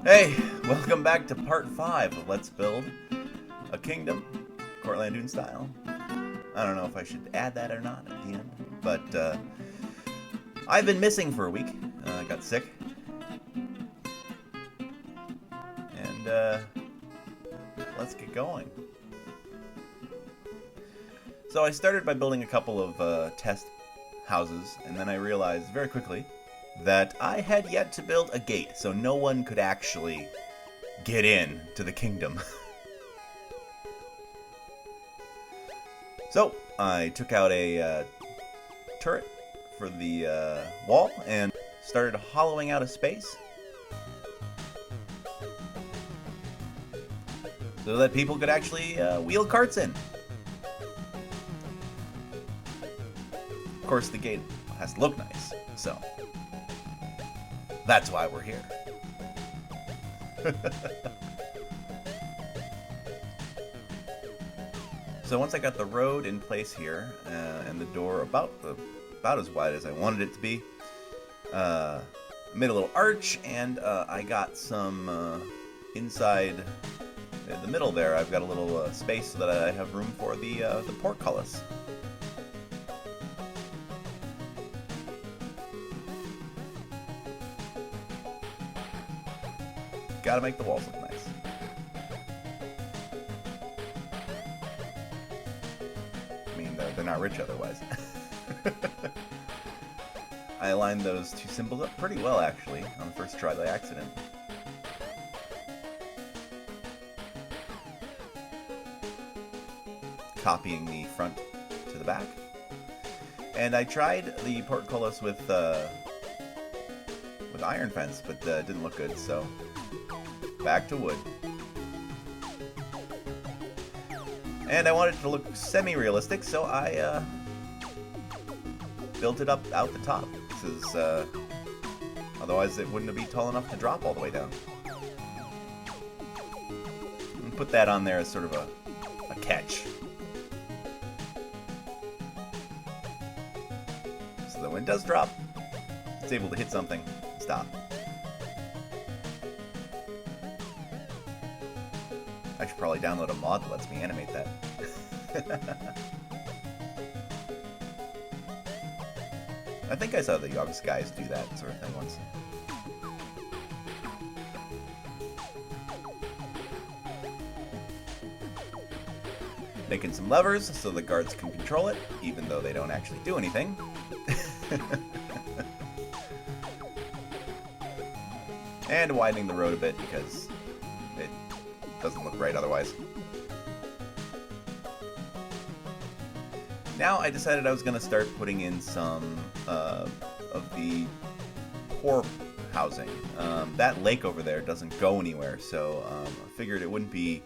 Hey, welcome back to part 5 of Let's Build a Kingdom, Cortlandune style. I don't know if I should add that or not at the end, but I've been missing for a week. I got sick. And let's get going. So I started by building a couple of test houses, and then I realized very quickly that I had yet to build a gate, so no one could actually get in to the kingdom. So I took out a turret for the wall and started hollowing out a space so that people could actually wheel carts in. Of course, the gate has to look nice, so that's why we're here. So once I got the road in place here and the door about as wide as I wanted it to be, made a little arch, and I got some inside in the middle there. I've got a little space so that I have room for the portcullis. Gotta make the walls look nice. I mean, they're not rich otherwise. I aligned those two symbols up pretty well, actually, on the first try by accident. Copying the front to the back. And I tried the portcullis with iron fence, but it didn't look good, so back to wood. And I wanted it to look semi-realistic, so I built it up out the top. This is, otherwise it wouldn't be tall enough to drop all the way down. And put that on there as sort of a catch. So that when it does drop, it's able to hit something and stop. I should probably download a mod that lets me animate that. I think I saw the Yogscast do that sort of thing once. Making some levers so the guards can control it, even though they don't actually do anything. And widening the road a bit because it doesn't look right otherwise. Now I decided I was going to start putting in some of the poor housing. That lake over there doesn't go anywhere, so I figured it wouldn't be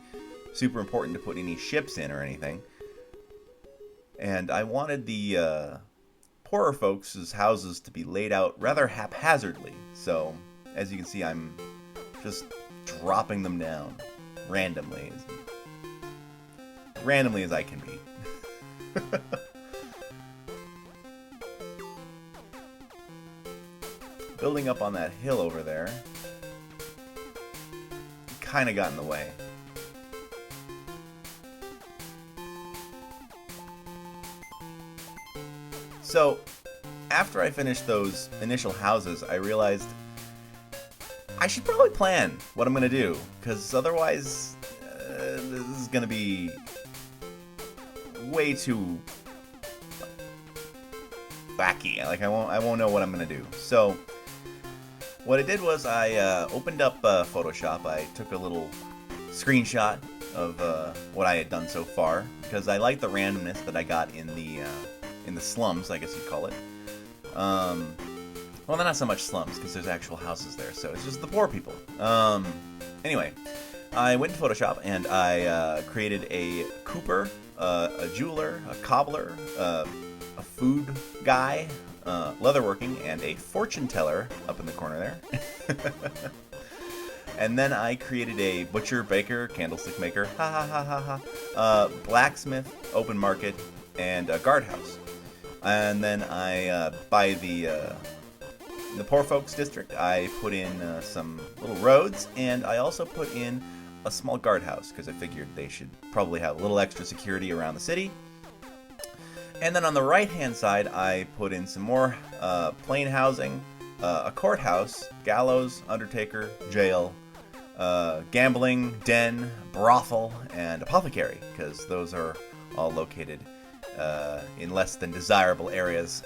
super important to put any ships in or anything. And I wanted the poorer folks' houses to be laid out rather haphazardly. So, as you can see, I'm just dropping them down randomly as I can be. Building up on that hill over there kind of got in the way. So, after I finished those initial houses, I realized I should probably plan what I'm going to do, because otherwise this is going to be way too wacky. Like, I won't know what I'm going to do. So what I did was I opened up Photoshop. I took a little screenshot of what I had done so far, because I like the randomness that I got in the slums, I guess you'd call it. Well, they're not so much slums, because there's actual houses there, so it's just the poor people. Anyway, I went to Photoshop, and I created a cooper, a jeweler, a cobbler, a food guy, leatherworking, and a fortune teller up in the corner there. And then I created a butcher, baker, candlestick maker, blacksmith, open market, and a guardhouse. And then I, by the in the poor folks district, I put in some little roads, and I also put in a small guardhouse because I figured they should probably have a little extra security around the city. And then on the right-hand side, I put in some more plain housing, a courthouse, gallows, undertaker, jail, gambling, den, brothel, and apothecary, because those are all located in less than desirable areas.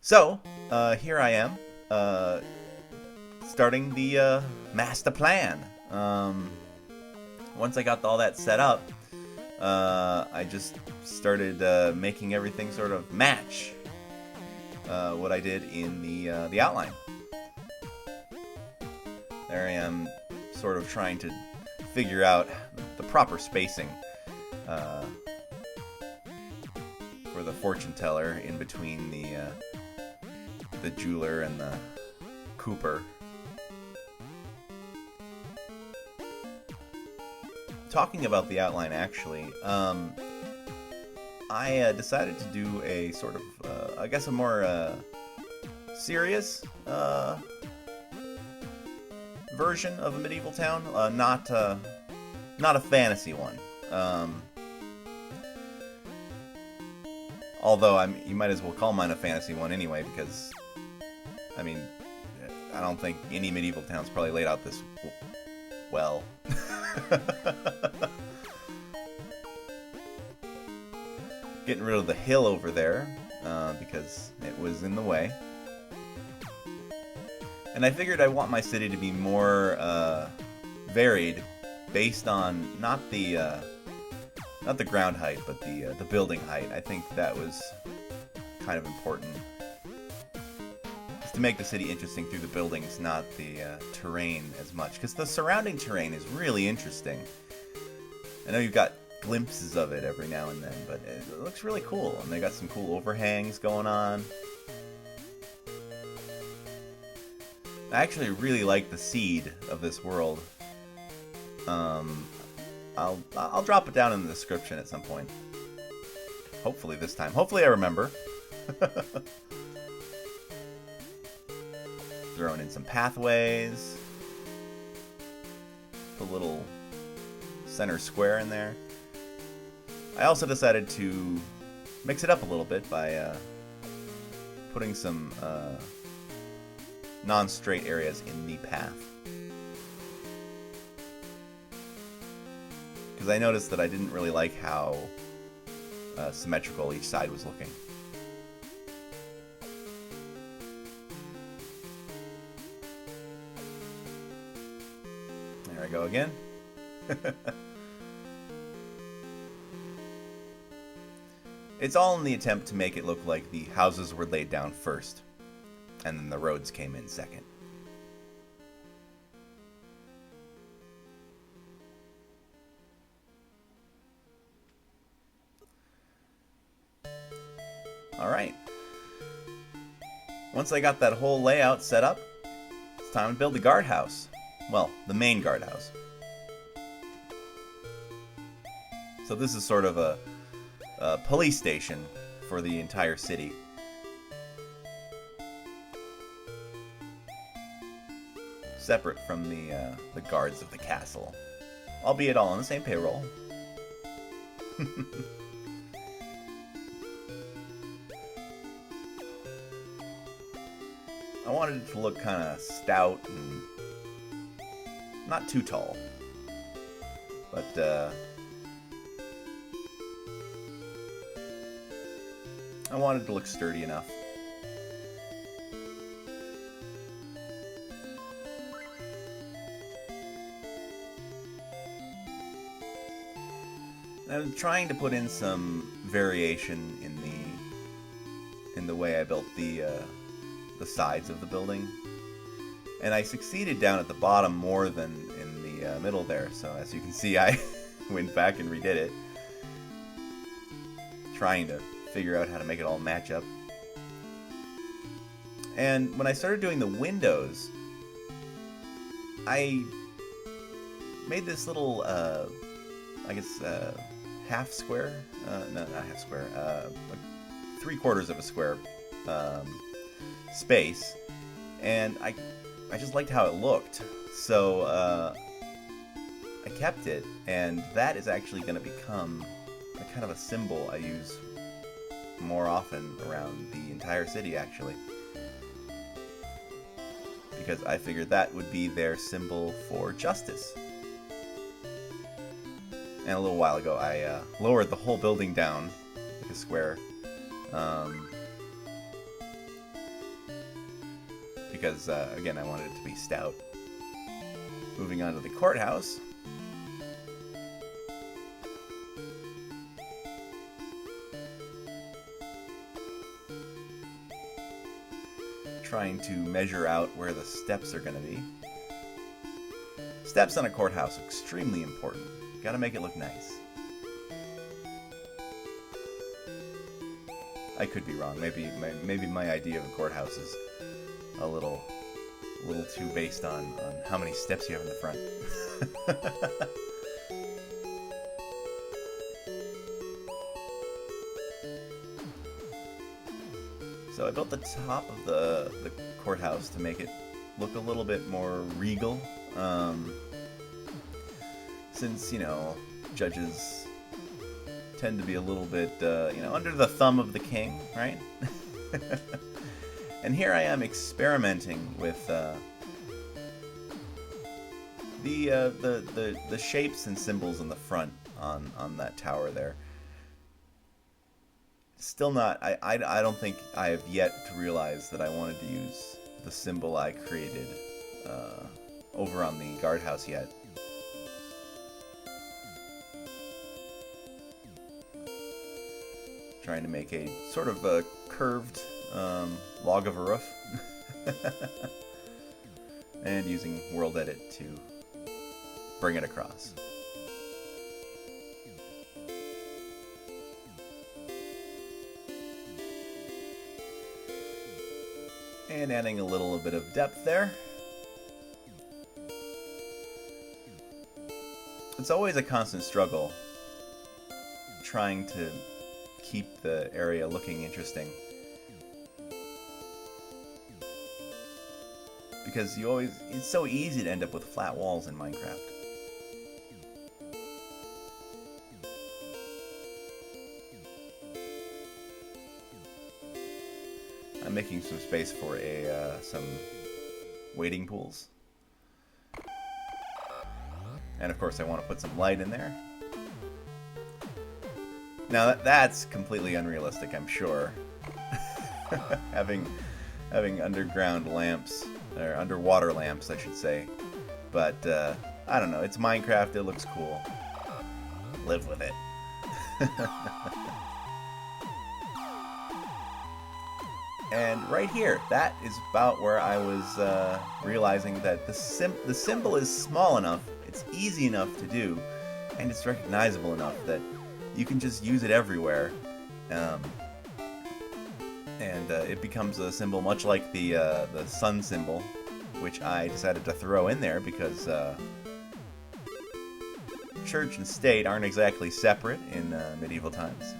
So, here I am, starting the master plan. Once I got all that set up, I just started making everything sort of match what I did in the outline. There I am, sort of trying to figure out the proper spacing for the fortune teller in between the jeweler and the cooper. Talking about the outline, actually, I decided to do a sort of, I guess, a more serious version of a medieval town, not a fantasy one. Although you might as well call mine a fantasy one anyway, because I mean, I don't think any medieval town's probably laid out this well. Getting rid of the hill over there because it was in the way. And I figured I want my city to be more varied, based on not the ground height, but the building height. I think that was kind of important, is to make the city interesting through the buildings, not the terrain as much, because the surrounding terrain is really interesting. I know you've got glimpses of it every now and then, but it looks really cool, and they got some cool overhangs going on. I actually really like the seed of this world. I'll drop it down in the description at some point. Hopefully this time. Hopefully I remember. Throwing in some pathways. Put a little center square in there. I also decided to mix it up a little bit by putting some non-straight areas in the path. Because I noticed that I didn't really like how symmetrical each side was looking. There I go again. It's all in the attempt to make it look like the houses were laid down first, and then the roads came in second. Alright. Once I got that whole layout set up, it's time to build the guardhouse. Well, the main guardhouse. So this is sort of a police station for the entire city. Separate from the guards of the castle. Albeit all on the same payroll. I wanted it to look kind of stout and not too tall. But I wanted it to look sturdy enough. I'm trying to put in some variation in the way I built the sides of the building, and I succeeded down at the bottom more than in the middle there. So as you can see, I went back and redid it, trying to figure out how to make it all match up. And when I started doing the windows, I made this little I guess half square, no, not half square, 3/4 of a square space, and I just liked how it looked, so I kept it, and that is actually going to become a kind of a symbol I use more often around the entire city, actually. Because I figured that would be their symbol for justice. And a little while ago, I lowered the whole building down like a square. Because, again, I wanted it to be stout. Moving on to the courthouse. Trying to measure out where the steps are going to be. Steps on a courthouse are extremely important. Gotta make it look nice. I could be wrong. Maybe my idea of a courthouse is a little too based on how many steps you have in the front. So I built the top of the courthouse to make it look a little bit more regal. Since, you know, judges tend to be a little bit, under the thumb of the king, right? And here I am experimenting with the shapes and symbols in the front on that tower there. Still not, I don't think I have yet to realize that I wanted to use the symbol I created over on the guardhouse yet. Trying to make a sort of a curved log of a roof. And using World Edit to bring it across. And adding a little bit of depth there. It's always a constant struggle trying to keep the area looking interesting. Because it's so easy to end up with flat walls in Minecraft. I'm making some space for some wading pools. And of course I want to put some light in there. Now that's completely unrealistic, I'm sure. having underground lamps, or underwater lamps, I should say. But I don't know. It's Minecraft. It looks cool. Live with it. And right here, that is about where I was realizing that the symbol is small enough, it's easy enough to do, and it's recognizable enough that you can just use it everywhere, and it becomes a symbol much like the sun symbol, which I decided to throw in there because church and state aren't exactly separate in medieval times.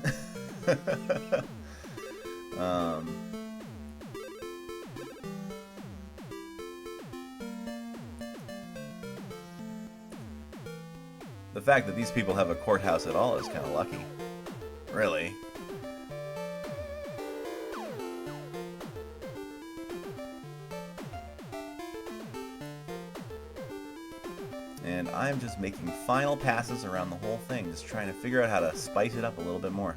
The fact that these people have a courthouse at all is kind of lucky. Really. And I'm just making final passes around the whole thing, just trying to figure out how to spice it up a little bit more.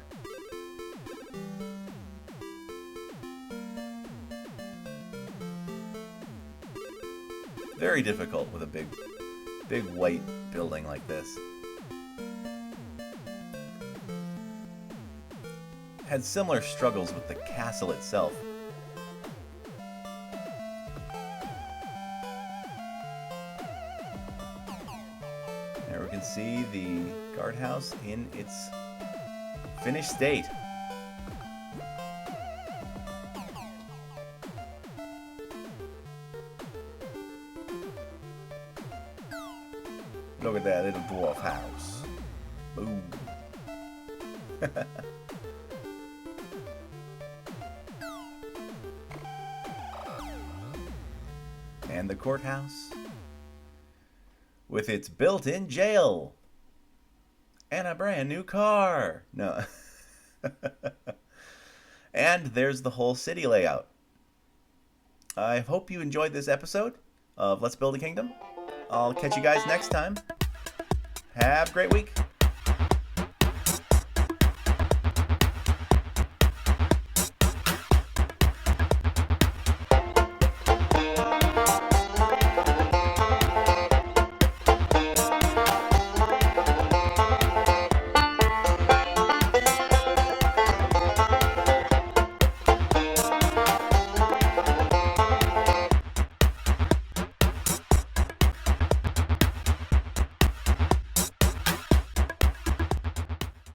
Very difficult with a big white building like this. Had similar struggles with the castle itself. There we can see the guardhouse in its finished state. Look at that little dwarf house. Boom. and the courthouse with its built-in jail and a brand new car. No. And there's the whole city layout. I hope you enjoyed this episode of Let's Build a Kingdom. I'll catch you guys next time. Have a great week.